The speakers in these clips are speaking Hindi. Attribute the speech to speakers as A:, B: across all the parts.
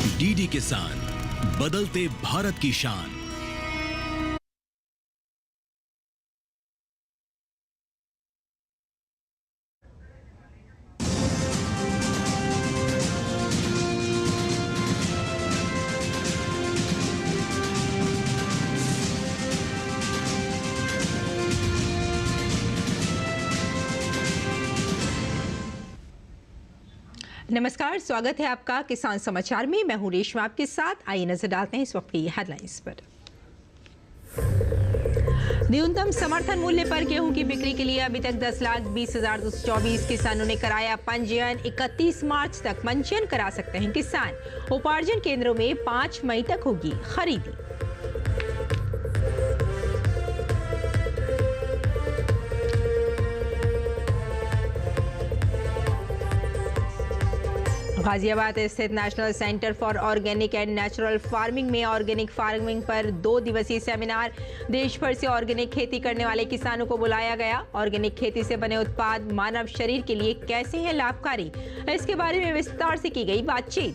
A: डीडी किसान, बदलते भारत की शान।
B: नमस्कार, स्वागत है आपका किसान समाचार में। मैं हूं रेशमा आपके साथ। आइए नजर डालते हैं इस वक्त की हेडलाइंस पर। न्यूनतम समर्थन मूल्य पर गेहूं की बिक्री के लिए अभी तक 10,20,224 किसानों ने कराया पंजीयन। 31 मार्च तक पंजीयन करा सकते हैं किसान। उपार्जन केंद्रों में 5 मई तक होगी खरीदी। गाजियाबाद स्थित national centre for organic and natural farming में ऑर्गेनिक फार्मिंग पर 2 दिवसीय सेमिनार। देश भर से ऑर्गेनिक खेती करने वाले किसानों को बुलाया गया। ऑर्गेनिक खेती से बने उत्पाद मानव शरीर के लिए कैसे हैं लाभकारी, इसके बारे में विस्तार से की गई बातचीत।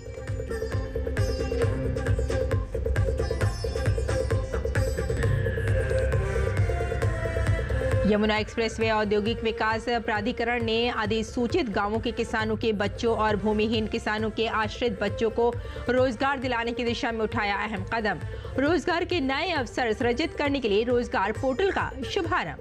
B: यमुना एक्सप्रेसवे औद्योगिक विकास प्राधिकरण ने अधिसूचित गांवों के किसानों के बच्चों और भूमिहीन किसानों के आश्रित बच्चों को रोजगार दिलाने की दिशा में उठाया अहम कदम। रोजगार के नए अवसर सृजित करने के लिए रोजगार पोर्टल का शुभारंभ।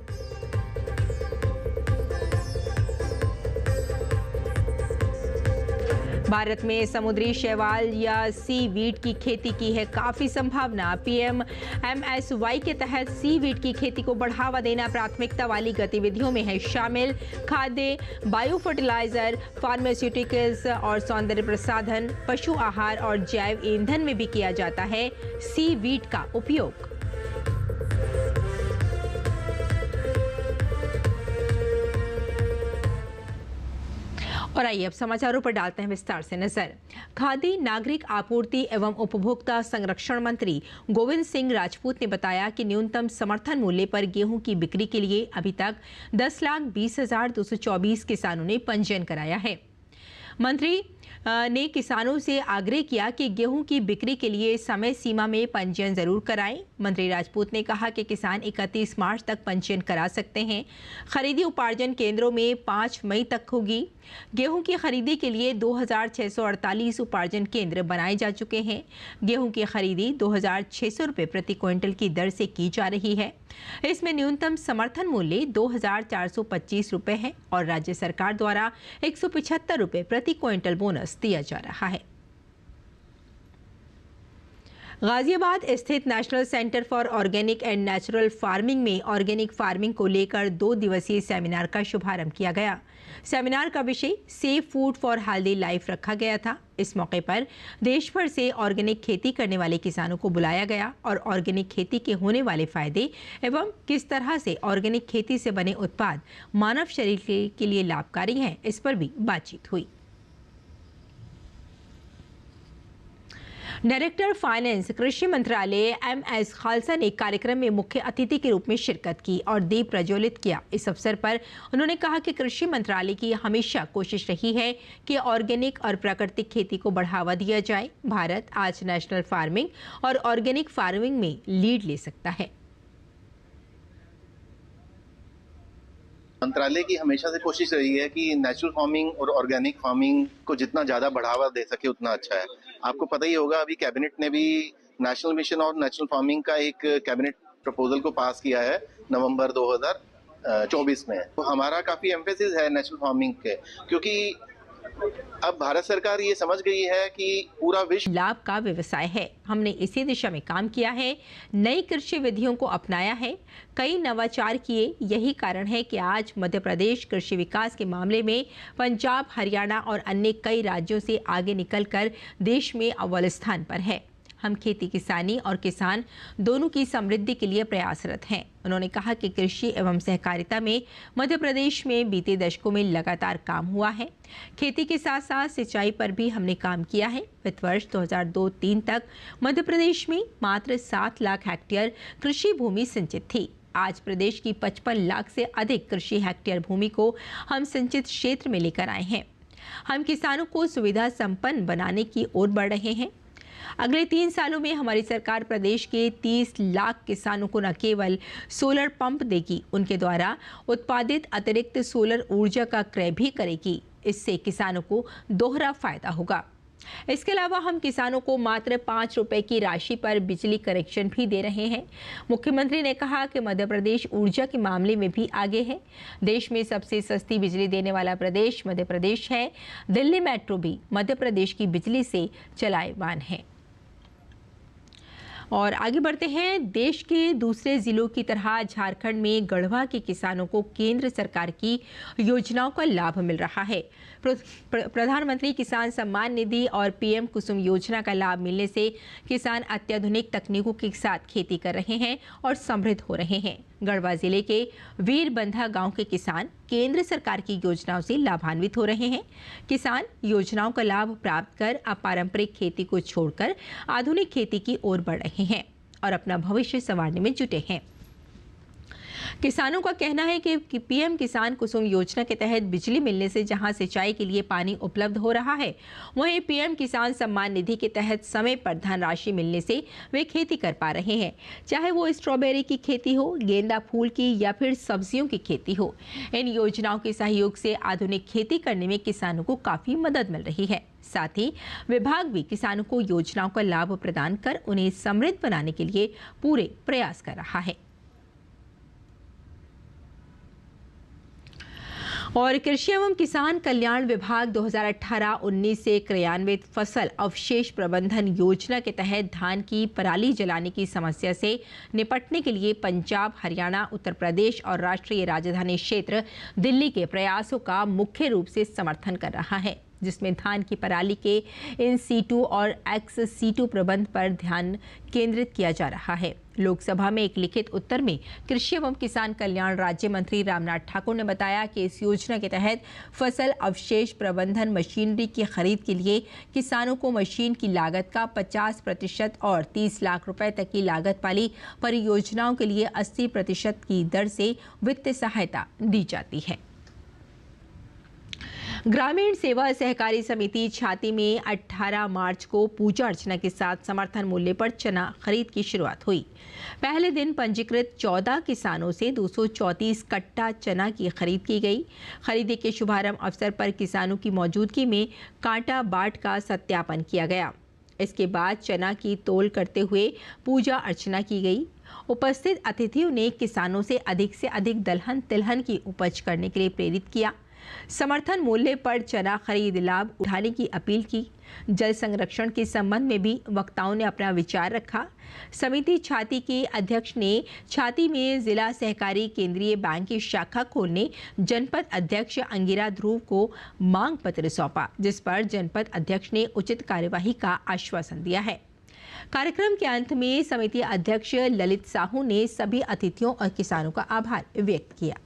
B: भारत में समुद्री शैवाल या सी वीड की खेती की है काफी संभावना। PMMSY के तहत सी वीड की खेती को बढ़ावा देना प्राथमिकता वाली गतिविधियों में है शामिल। खाद्य, बायो फर्टिलाइजर, फार्मास्यूटिकल्स और सौंदर्य प्रसाधन, पशु आहार और जैव ईंधन में भी किया जाता है सी वीड का उपयोग। और आइए अब समाचारों पर डालते हैं विस्तार से नजर। खाद्य, नागरिक आपूर्ति एवं उपभोक्ता संरक्षण मंत्री गोविंद सिंह राजपूत ने बताया कि न्यूनतम समर्थन मूल्य पर गेहूं की बिक्री के लिए अभी तक 10,20,224 किसानों ने पंजीयन कराया है। मंत्री ने किसानों से आग्रह किया कि गेहूं की बिक्री के लिए समय सीमा में पंजीयन जरूर कराएं। मंत्री राजपूत ने कहा कि किसान 31 मार्च तक पंजीयन करा सकते हैं। खरीदी उपार्जन केंद्रों में 5 मई तक होगी। गेहूं की खरीदी के लिए 2,648 उपार्जन केंद्र बनाए जा चुके हैं। गेहूं की खरीदी 2,600 रुपये प्रति क्विंटल की दर से की जा रही है। इसमें न्यूनतम समर्थन मूल्य 2,425 रुपये है और राज्य सरकार द्वारा 175 रुपये प्रति क्विंटल बोनस दिया जा रहा है। गाजियाबाद स्थित national centre for organic and natural farming में ऑर्गेनिक फार्मिंग को लेकर 2 दिवसीय सेमिनार का शुभारंभ किया गया। सेमिनार का विषय safe food for healthy life रखा गया था। इस मौके पर देश भर से ऑर्गेनिक खेती करने वाले किसानों को बुलाया गया और ऑर्गेनिक खेती के होने वाले फायदे एवं किस तरह से ऑर्गेनिक खेती से बने उत्पाद मानव शरीर के लिए लाभकारी हैं, इस पर भी बातचीत हुई। डायरेक्टर फाइनेंस कृषि मंत्रालय MS खालसा ने कार्यक्रम में मुख्य अतिथि के रूप में शिरकत की और दीप प्रज्वलित किया। इस अवसर पर उन्होंने कहा कि कृषि मंत्रालय की हमेशा कोशिश रही है कि ऑर्गेनिक और प्राकृतिक खेती को बढ़ावा दिया जाए। भारत आज नेशनल फार्मिंग और ऑर्गेनिक फार्मिंग में लीड ले सकता है।
C: मंत्रालय की हमेशा से कोशिश रही है कि नेचुरल फार्मिंग और ऑर्गेनिक फार्मिंग को जितना ज़्यादा बढ़ावा दे सके उतना अच्छा है। आपको पता ही होगा, अभी कैबिनेट ने भी नेशनल मिशन और नेचुरल फार्मिंग का एक कैबिनेट प्रपोजल को पास किया है नवंबर 2024 में। तो हमारा काफ़ी एम्फेसिस है नेचुरल फार्मिंग के, क्योंकि अब भारत सरकार ये समझ गई है कि पूरा विश्व
B: लाभ का व्यवसाय है। हमने इसी दिशा में काम किया है, नई कृषि विधियों को अपनाया है, कई नवाचार किए। यही कारण है कि आज मध्य प्रदेश कृषि विकास के मामले में पंजाब, हरियाणा और अन्य कई राज्यों से आगे निकलकर देश में अव्वल स्थान पर है। हम खेती किसानी और किसान दोनों की समृद्धि के लिए प्रयासरत हैं। उन्होंने कहा कि कृषि एवं सहकारिता में मध्य प्रदेश में बीते दशकों में लगातार काम हुआ है। खेती के साथ साथ सिंचाई पर भी हमने काम किया है। वित्त वर्ष 2002-03 तक मध्य प्रदेश में मात्र 7 लाख हेक्टेयर कृषि भूमि सिंचित थी। आज प्रदेश की 55 लाख से अधिक कृषि हेक्टेयर भूमि को हम सिंचित क्षेत्र में लेकर आए हैं। हम किसानों को सुविधा संपन्न बनाने की ओर बढ़ रहे हैं। अगले 3 सालों में हमारी सरकार प्रदेश के 30 लाख किसानों को न केवल सोलर पंप देगी, उनके द्वारा उत्पादित अतिरिक्त सोलर ऊर्जा का क्रय भी करेगी। इससे किसानों को दोहरा फायदा होगा। इसके अलावा हम किसानों को मात्र 5 रुपए की राशि पर बिजली कनेक्शन भी दे रहे हैं। मुख्यमंत्री ने कहा कि मध्य प्रदेश ऊर्जा के मामले में भी आगे है। देश में सबसे सस्ती बिजली देने वाला प्रदेश मध्य प्रदेश है। दिल्ली मेट्रो भी मध्य प्रदेश की बिजली से चलायमान है। और आगे बढ़ते हैं। देश के दूसरे जिलों की तरह झारखंड में गढ़वा के किसानों को केंद्र सरकार की योजनाओं का लाभ मिल रहा है। प्रधानमंत्री किसान सम्मान निधि और पीएम कुसुम योजना का लाभ मिलने से किसान अत्याधुनिक तकनीकों के साथ खेती कर रहे हैं और समृद्ध हो रहे हैं। गढ़वा जिले के वीरबंधा गांव के किसान केंद्र सरकार की योजनाओं से लाभान्वित हो रहे हैं। किसान योजनाओं का लाभ प्राप्त कर अपारंपरिक खेती को छोड़कर आधुनिक खेती की ओर बढ़ रहे हैं और अपना भविष्य संवारने में जुटे हैं। किसानों का कहना है कि पीएम किसान कुसुम योजना के तहत बिजली मिलने से जहां सिंचाई के लिए पानी उपलब्ध हो रहा है, वहीं पीएम किसान सम्मान निधि के तहत समय पर धनराशि मिलने से वे खेती कर पा रहे हैं। चाहे वो स्ट्रॉबेरी की खेती हो, गेंदा फूल की या फिर सब्जियों की खेती हो, इन योजनाओं के सहयोग से आधुनिक खेती करने में किसानों को काफी मदद मिल रही है। साथ ही विभाग भी किसानों को योजनाओं का लाभ प्रदान कर उन्हें समृद्ध बनाने के लिए पूरे प्रयास कर रहा है। और कृषि एवं किसान कल्याण विभाग 2018-19 से क्रियान्वित फसल अवशेष प्रबंधन योजना के तहत धान की पराली जलाने की समस्या से निपटने के लिए पंजाब, हरियाणा, उत्तर प्रदेश और राष्ट्रीय राजधानी क्षेत्र दिल्ली के प्रयासों का मुख्य रूप से समर्थन कर रहा है, जिसमें धान की पराली के इन सीटू और एक्स सीटू प्रबंध पर ध्यान केंद्रित किया जा रहा है। लोकसभा में एक लिखित उत्तर में कृषि एवं किसान कल्याण राज्य मंत्री रामनाथ ठाकुर ने बताया कि इस योजना के तहत फसल अवशेष प्रबंधन मशीनरी की खरीद के लिए किसानों को मशीन की लागत का 50% और 30 लाख रुपए तक की लागत वाली परियोजनाओं के लिए 80% की दर से वित्तीय सहायता दी जाती है। ग्रामीण सेवा सहकारी समिति छाती में 18 मार्च को पूजा अर्चना के साथ समर्थन मूल्य पर चना खरीद की शुरुआत हुई। पहले दिन पंजीकृत 14 किसानों से 234 कट्टा चना की खरीद की गई। खरीदी के शुभारंभ अवसर पर किसानों की मौजूदगी में कांटा बाट का सत्यापन किया गया। इसके बाद चना की तौल करते हुए पूजा अर्चना की गई। उपस्थित अतिथियों ने किसानों से अधिक दलहन तिलहन की उपज करने के लिए प्रेरित किया। समर्थन मूल्य पर चना खरीद लाभ उठाने की अपील की। जल संरक्षण के संबंध में भी वक्ताओं ने अपना विचार रखा। समिति छाती के अध्यक्ष ने छाती में जिला सहकारी केंद्रीय बैंक की शाखा खोलने जनपद अध्यक्ष अंगिरा ध्रुव को मांग पत्र सौंपा, जिस पर जनपद अध्यक्ष ने उचित कार्यवाही का आश्वासन दिया है। कार्यक्रम के अंत में समिति अध्यक्ष ललित साहू ने सभी अतिथियों और किसानों का आभार व्यक्त किया।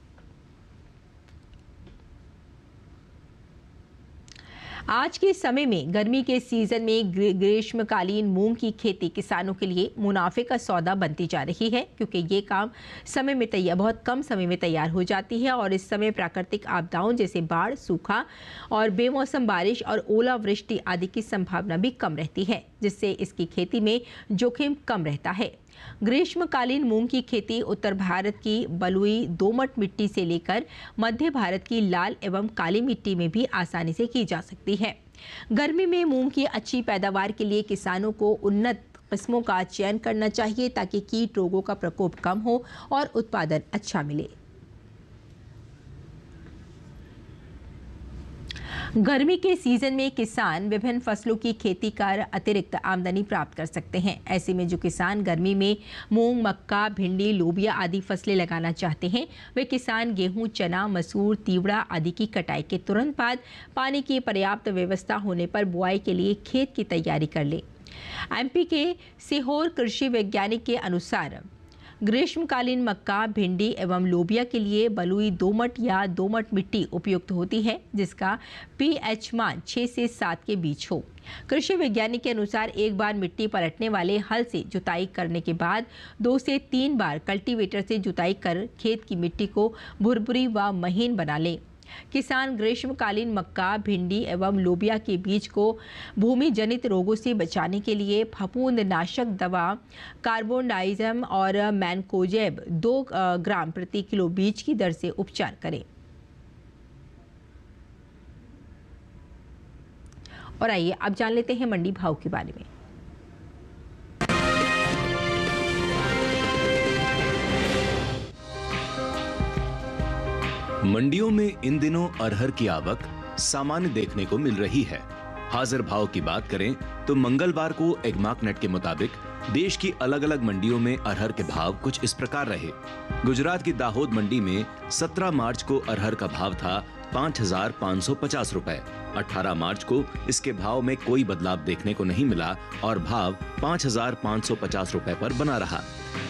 B: आज के समय में गर्मी के सीजन में ग्रीष्मकालीन मूंग की खेती किसानों के लिए मुनाफे का सौदा बनती जा रही है, क्योंकि ये काम बहुत कम समय में तैयार हो जाती है और इस समय प्राकृतिक आपदाओं जैसे बाढ़, सूखा और बेमौसम बारिश और ओलावृष्टि आदि की संभावना भी कम रहती है, जिससे इसकी खेती में जोखिम कम रहता है। ग्रीष्मकालीन मूंग की खेती उत्तर भारत की बलुई दोमट मिट्टी से लेकर मध्य भारत की लाल एवं काली मिट्टी में भी आसानी से की जा सकती है। गर्मी में मूंग की अच्छी पैदावार के लिए किसानों को उन्नत किस्मों का चयन करना चाहिए, ताकि कीट रोगों का प्रकोप कम हो और उत्पादन अच्छा मिले। गर्मी के सीजन में किसान विभिन्न फसलों की खेती कर अतिरिक्त आमदनी प्राप्त कर सकते हैं। ऐसे में जो किसान गर्मी में मूंग, मक्का, भिंडी, लोबिया आदि फसलें लगाना चाहते हैं, वे किसान गेहूं, चना, मसूर, तीवड़ा आदि की कटाई के तुरंत बाद पानी की पर्याप्त व्यवस्था होने पर बुआई के लिए खेत की तैयारी कर ले। एमपी के सीहोर कृषि वैज्ञानिक के अनुसार ग्रीष्मकालीन मक्का, भिंडी एवं लोबिया के लिए बलुई दोमट या दोमट मिट्टी उपयुक्त होती है, जिसका पीएच मान 6 से 7 के बीच हो। कृषि वैज्ञानिक के अनुसार एक बार मिट्टी पलटने वाले हल से जुताई करने के बाद 2 से 3 बार कल्टीवेटर से जुताई कर खेत की मिट्टी को भुरभुरी व महीन बना लें। किसान ग्रीष्मकालीन मक्का, भिंडी एवं लोबिया के बीज को भूमि जनित रोगों से बचाने के लिए फफूंदनाशक दवा कार्बोनाइजम और मैनकोजेब 2 ग्राम प्रति किलो बीज की दर से उपचार करें। और आइए अब जान लेते हैं मंडी भाव के बारे में।
A: मंडियों में इन दिनों अरहर की आवक सामान्य देखने को मिल रही है। हाजिर भाव की बात करें तो मंगलवार को एग्मार्कनेट के मुताबिक देश की अलग अलग मंडियों में अरहर के भाव कुछ इस प्रकार रहे। गुजरात की दाहोद मंडी में 17 मार्च को अरहर का भाव था 5,550 रुपए। 18 मार्च को इसके भाव में कोई बदलाव देखने को नहीं मिला और भाव 5,550 रुपए पर बना रहा।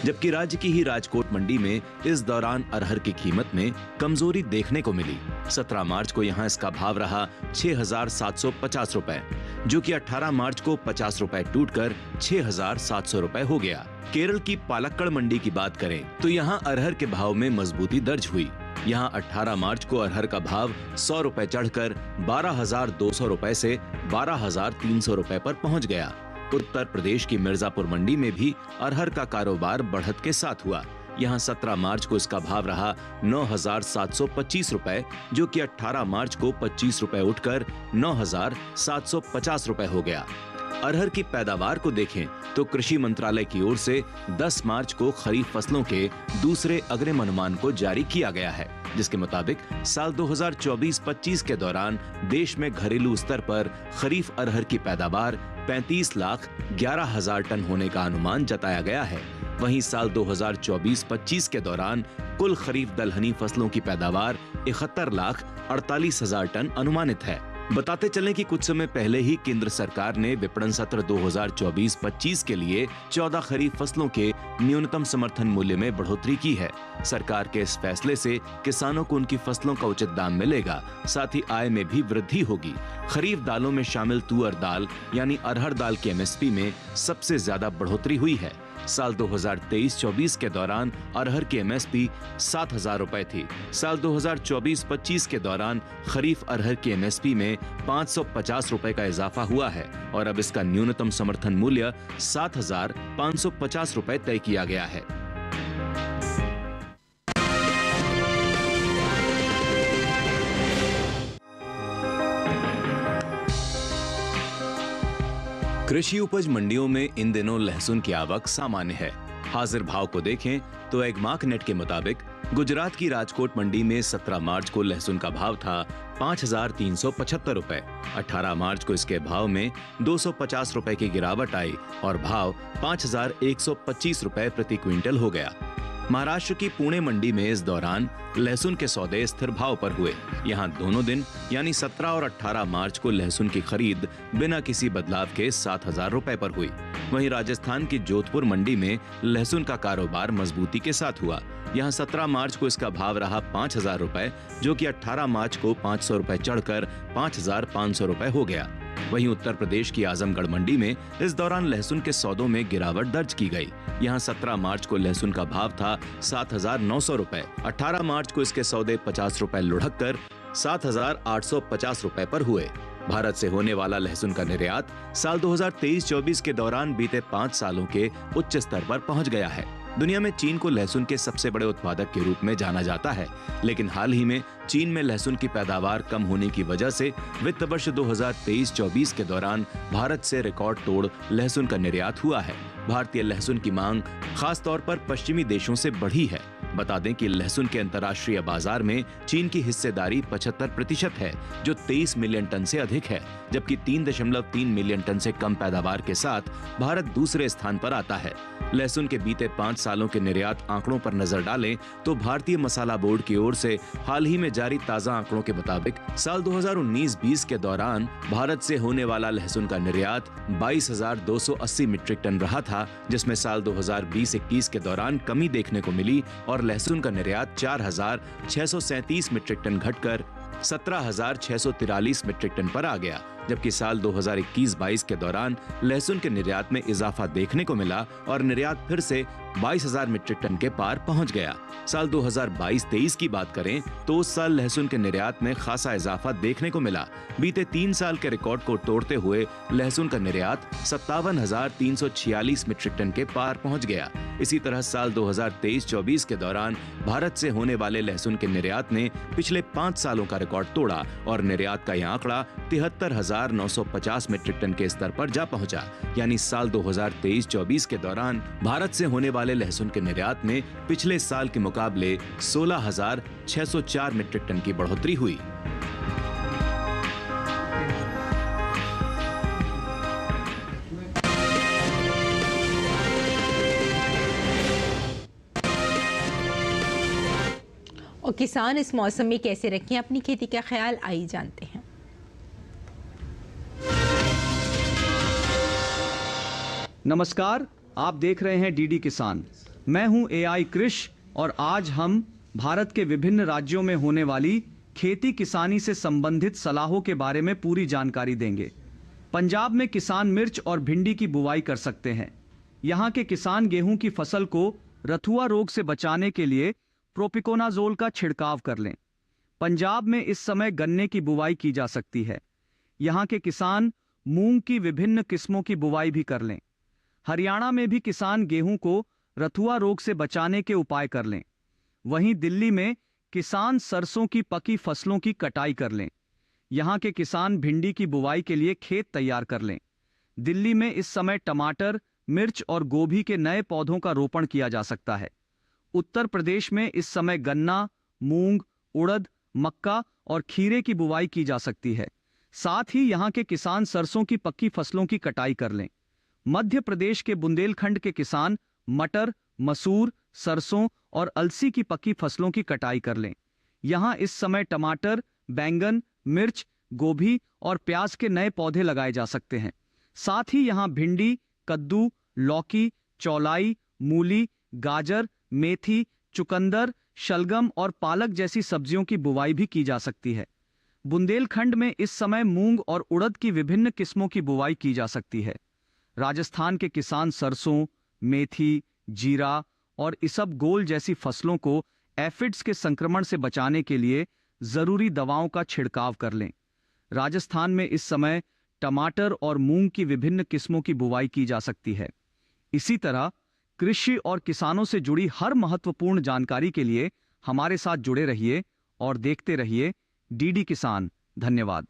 A: जबकि राज्य की ही राजकोट मंडी में इस दौरान अरहर की कीमत में कमजोरी देखने को मिली। 17 मार्च को यहां इसका भाव रहा 6,750 रुपए, जो कि 18 मार्च को 50 रुपए टूटकर 6,700 रुपए हो गया। केरल की पालक्कड़ मंडी की बात करें तो यहां अरहर के भाव में मजबूती दर्ज हुई। यहां 18 मार्च को अरहर का भाव 100 रुपए चढ़कर 12,200 रुपए से 12,300 रुपए पर पहुंच गया। उत्तर प्रदेश की मिर्जापुर मंडी में भी अरहर का कारोबार बढ़त के साथ हुआ। यहां 17 मार्च को इसका भाव रहा 9,725 रुपए, जो कि 18 मार्च को 25 रुपए उठकर 9,750 रुपए हो गया। अरहर की पैदावार को देखें तो कृषि मंत्रालय की ओर से 10 मार्च को खरीफ फसलों के दूसरे अग्रिम अनुमान को जारी किया गया है, जिसके मुताबिक साल 2024-25 के दौरान देश में घरेलू स्तर पर खरीफ अरहर की पैदावार 35,11,000 टन होने का अनुमान जताया गया है। वहीं साल 2024-25 के दौरान कुल खरीफ दलहनी फसलों की पैदावार 71,48,000 टन अनुमानित है। बताते चलें कि कुछ समय पहले ही केंद्र सरकार ने विपणन सत्र 2024-25 के लिए 14 खरीफ फसलों के न्यूनतम समर्थन मूल्य में बढ़ोतरी की है। सरकार के इस फैसले से किसानों को उनकी फसलों का उचित दाम मिलेगा, साथ ही आय में भी वृद्धि होगी। खरीफ दालों में शामिल तुअर दाल यानी अरहर दाल की एमएसपी में सबसे ज्यादा बढ़ोतरी हुई है। साल 2023-24 के दौरान अरहर की एमएसपी 7,000 रुपए थी। साल 2024-25 के दौरान खरीफ अरहर की एमएसपी में 550 रुपए का इजाफा हुआ है और अब इसका न्यूनतम समर्थन मूल्य 7,550 रुपए तय किया गया है। कृषि उपज मंडियों में इन दिनों लहसुन की आवक सामान्य है। हाजिर भाव को देखें तो एग्मार्कनेट के मुताबिक गुजरात की राजकोट मंडी में 17 मार्च को लहसुन का भाव था 5,375 रुपए। 18 मार्च को इसके भाव में 250 रुपए की गिरावट आई और भाव 5,125 रुपए प्रति क्विंटल हो गया। महाराष्ट्र की पुणे मंडी में इस दौरान लहसुन के सौदे स्थिर भाव पर हुए। यहां दोनों दिन यानी 17 और 18 मार्च को लहसुन की खरीद बिना किसी बदलाव के 7,000 रुपए पर हुई। वहीं राजस्थान की जोधपुर मंडी में लहसुन का कारोबार मजबूती के साथ हुआ। यहां 17 मार्च को इसका भाव रहा 5,000 रुपए, जो कि 18 मार्च को 500 रुपए चढ़कर 5,500 रुपए हो गया। वहीं उत्तर प्रदेश की आजमगढ़ मंडी में इस दौरान लहसुन के सौदों में गिरावट दर्ज की गई। यहां 17 मार्च को लहसुन का भाव था 7,900 रुपए। 18 मार्च को इसके सौदे 50 रुपए लुढ़क कर 7,850 रुपए पर हुए। भारत से होने वाला लहसुन का निर्यात साल 2023-24 के दौरान बीते 5 सालों के उच्च स्तर पर पहुंच गया है। दुनिया में चीन को लहसुन के सबसे बड़े उत्पादक के रूप में जाना जाता है, लेकिन हाल ही में चीन में लहसुन की पैदावार कम होने की वजह से वित्त वर्ष 2023-24 के दौरान भारत से रिकॉर्ड तोड़ लहसुन का निर्यात हुआ है। भारतीय लहसुन की मांग खास तौर पर पश्चिमी देशों से बढ़ी है। बता दें कि लहसुन के अंतर्राष्ट्रीय बाजार में चीन की हिस्सेदारी 75% है, जो 23 मिलियन टन से अधिक है, जबकि 3.3 मिलियन टन से कम पैदावार के साथ भारत दूसरे स्थान पर आता है। लहसुन के बीते 5 सालों के निर्यात आंकड़ों पर नजर डालें तो भारतीय मसाला बोर्ड की ओर से हाल ही में जारी ताजा आंकड़ों के मुताबिक साल 2019-20 के दौरान भारत से होने वाला लहसुन का निर्यात 22,280 मीट्रिक टन रहा था, जिसमें साल 2020-21 के दौरान कमी देखने को मिली और लहसुन का निर्यात 4,637 मीट्रिक टन घटकर 17,643 मीट्रिक टन पर आ गया। जबकि साल 2021-22 के दौरान लहसुन के निर्यात में इजाफा देखने को मिला और निर्यात फिर से 22,000 मीट्रिक टन के पार पहुंच गया। साल 2022-23 की बात करें तो उस साल लहसुन के निर्यात में खासा इजाफा देखने को मिला। बीते 3 साल के रिकॉर्ड को तोड़ते हुए लहसुन का निर्यात 57,346 मीट्रिक टन के पार पहुंच गया। इसी तरह साल 2023-24 के दौरान भारत से होने वाले लहसुन के निर्यात ने पिछले 5 सालों का रिकॉर्ड तोड़ा और निर्यात का यह आंकड़ा 73,950 मीट्रिक टन के स्तर पर जा पहुंचा। यानी साल 2023-24 के दौरान भारत से होने वाले लहसुन के निर्यात में पिछले साल के मुकाबले 16,604 मीट्रिक टन की बढ़ोतरी हुई।
B: और किसान इस मौसम में कैसे रखें अपनी खेती का ख्याल, आइए जानते हैं।
D: नमस्कार, आप देख रहे हैं डीडी किसान। मैं हूं AI कृष और आज हम भारत के विभिन्न राज्यों में होने वाली खेती किसानी से संबंधित सलाहों के बारे में पूरी जानकारी देंगे। पंजाब में किसान मिर्च और भिंडी की बुवाई कर सकते हैं। यहाँ के किसान गेहूं की फसल को रथुआ रोग से बचाने के लिए प्रोपिकोनाजोल का छिड़काव कर लें। पंजाब में इस समय गन्ने की बुवाई की जा सकती है। यहाँ के किसान मूंग की विभिन्न किस्मों की बुवाई भी कर लें। हरियाणा में भी किसान गेहूं को रथुआ रोग से बचाने के उपाय कर लें। वहीं दिल्ली में किसान सरसों की पकी फसलों की कटाई कर लें। यहाँ के किसान भिंडी की बुवाई के लिए खेत तैयार कर लें। दिल्ली में इस समय टमाटर, मिर्च और गोभी के नए पौधों का रोपण किया जा सकता है। उत्तर प्रदेश में इस समय गन्ना, मूंग, उड़द, मक्का और खीरे की बुवाई की जा सकती है। साथ ही यहाँ के किसान सरसों की पक्की फसलों की कटाई कर लें। मध्य प्रदेश के बुंदेलखंड के किसान मटर, मसूर, सरसों और अलसी की पक्की फसलों की कटाई कर लें। यहाँ इस समय टमाटर, बैंगन, मिर्च, गोभी और प्याज के नए पौधे लगाए जा सकते हैं। साथ ही यहाँ भिंडी, कद्दू, लौकी, चौलाई, मूली, गाजर, मेथी, चुकंदर, शलगम और पालक जैसी सब्जियों की बुवाई भी की जा सकती है। बुंदेलखंड में इस समय मूंग और उड़द की विभिन्न किस्मों की बुवाई की जा सकती है। राजस्थान के किसान सरसों, मेथी, जीरा और इसबगोल जैसी फसलों को एफिड्स के संक्रमण से बचाने के लिए जरूरी दवाओं का छिड़काव कर लें। राजस्थान में इस समय टमाटर और मूंग की विभिन्न किस्मों की बुवाई की जा सकती है। इसी तरह कृषि और किसानों से जुड़ी हर महत्वपूर्ण जानकारी के लिए हमारे साथ जुड़े रहिए और देखते रहिए डीडी किसान। धन्यवाद।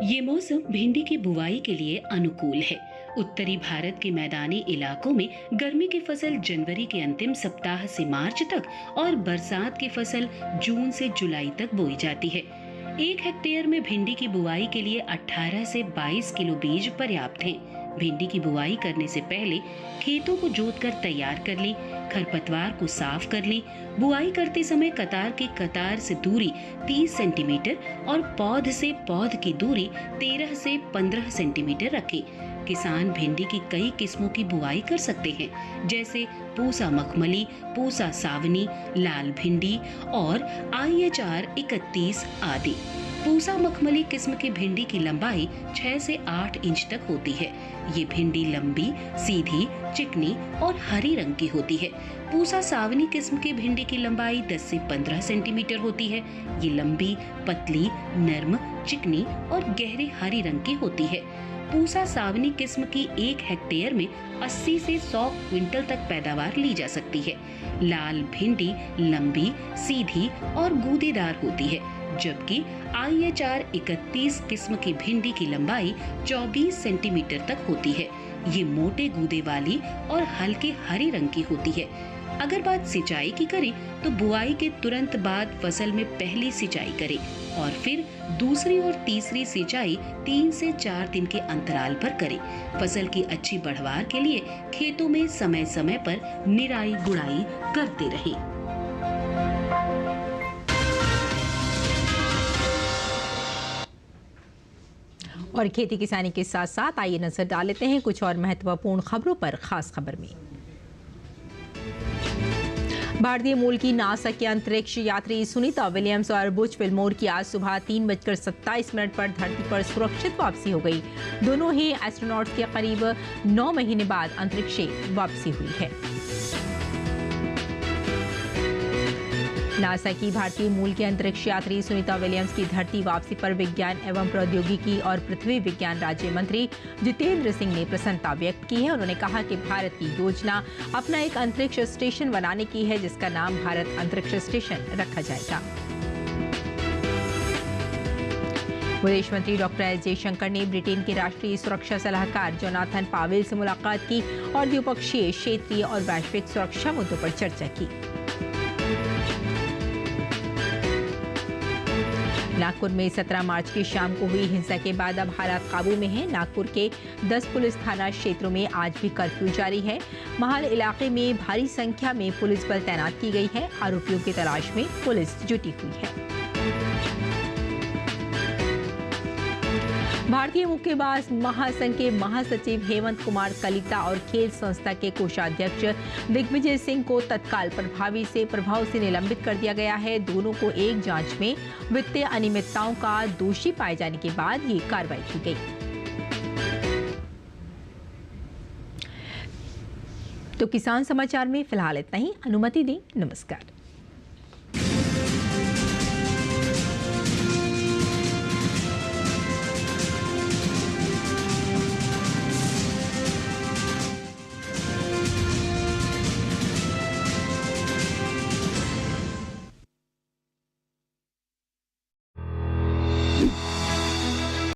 E: ये मौसम भिंडी की बुवाई के लिए अनुकूल है। उत्तरी भारत के मैदानी इलाकों में गर्मी की फसल जनवरी के अंतिम सप्ताह से मार्च तक और बरसात की फसल जून से जुलाई तक बोई जाती है। 1 हेक्टेयर में भिंडी की बुआई के लिए 18 से 22 किलो बीज पर्याप्त हैं। भिंडी की बुआई करने से पहले खेतों को जोतकर तैयार कर ली, खरपतवार को साफ कर ली। बुआई करते समय कतार के कतार से दूरी 30 सेंटीमीटर और पौध से पौध की दूरी 13 से 15 सेंटीमीटर रखें। किसान भिंडी की कई किस्मों की बुआई कर सकते हैं, जैसे पूसा मखमली, पूसा सावनी, लाल भिंडी और IHR 31 आदि। पूसा मखमली किस्म की भिंडी की लंबाई 6 से 8 इंच तक होती है। ये भिंडी लंबी, सीधी, चिकनी और हरी रंग की होती है। पूसा सावनी किस्म की भिंडी की लंबाई 10 से 15 सेंटीमीटर होती है। ये लंबी, पतली, नर्म, चिकनी और गहरे हरी रंग की होती है। पूसा सावनी किस्म की 1 हेक्टेयर में 80 से 100 क्विंटल तक पैदावार ली जा सकती है। लाल भिंडी लंबी, सीधी और गूदेदार होती है, जबकि IHR 31 किस्म की भिंडी की लंबाई 24 सेंटीमीटर तक होती है। ये मोटे गूदे वाली और हल्के हरी रंग की होती है। अगर बात सिंचाई की करें तो बुआई के तुरंत बाद फसल में पहली सिंचाई करें और फिर दूसरी और तीसरी सिंचाई 3 से 4 दिन के अंतराल पर करें। फसल की अच्छी बढ़वार के लिए खेतों में समय समय पर निराई गुड़ाई करते रहें।
B: और खेती किसानी के साथ साथ आइए नजर डाल लेते हैं कुछ और महत्वपूर्ण खबरों पर। खास खबर में भारतीय मूल की नासा के अंतरिक्ष यात्री सुनीता विलियम्स और बुच विल्मोर की आज सुबह 3:27 पर धरती पर सुरक्षित वापसी हो गई। दोनों ही एस्ट्रोनॉट्स के करीब 9 महीने बाद अंतरिक्ष वापसी हुई है। नासा की भारतीय मूल के अंतरिक्ष यात्री सुनीता विलियम्स की धरती वापसी पर विज्ञान एवं प्रौद्योगिकी और पृथ्वी विज्ञान राज्य मंत्री जितेंद्र सिंह ने प्रसन्नता व्यक्त की है। उन्होंने कहा कि भारत की योजना अपना एक अंतरिक्ष स्टेशन बनाने की है, जिसका नाम भारत अंतरिक्ष स्टेशन रखा जाएगा। विदेश मंत्री डॉक्टर एस जयशंकर ने ब्रिटेन के राष्ट्रीय सुरक्षा सलाहकार जोनाथन पावेल से मुलाकात की और द्विपक्षीय, क्षेत्रीय और वैश्विक सुरक्षा मुद्दों पर चर्चा की। नागपुर में 17 मार्च की शाम को हुई हिंसा के बाद अब हालात काबू में हैं। नागपुर के 10 पुलिस थाना क्षेत्रों में आज भी कर्फ्यू जारी है। महल इलाके में भारी संख्या में पुलिस बल तैनात की गई है। आरोपियों की तलाश में पुलिस जुटी हुई है। भारतीय मुक्केबाज महासंघ के महासचिव हेमंत कुमार कलिता और खेल संस्था के कोषाध्यक्ष दिग्विजय सिंह को तत्काल प्रभाव से निलंबित कर दिया गया है। दोनों को एक जांच में वित्तीय अनियमितताओं का दोषी पाए जाने के बाद ये कार्रवाई की गई। तो किसान समाचार में फिलहाल इतना ही। अनुमति दें। नमस्कार।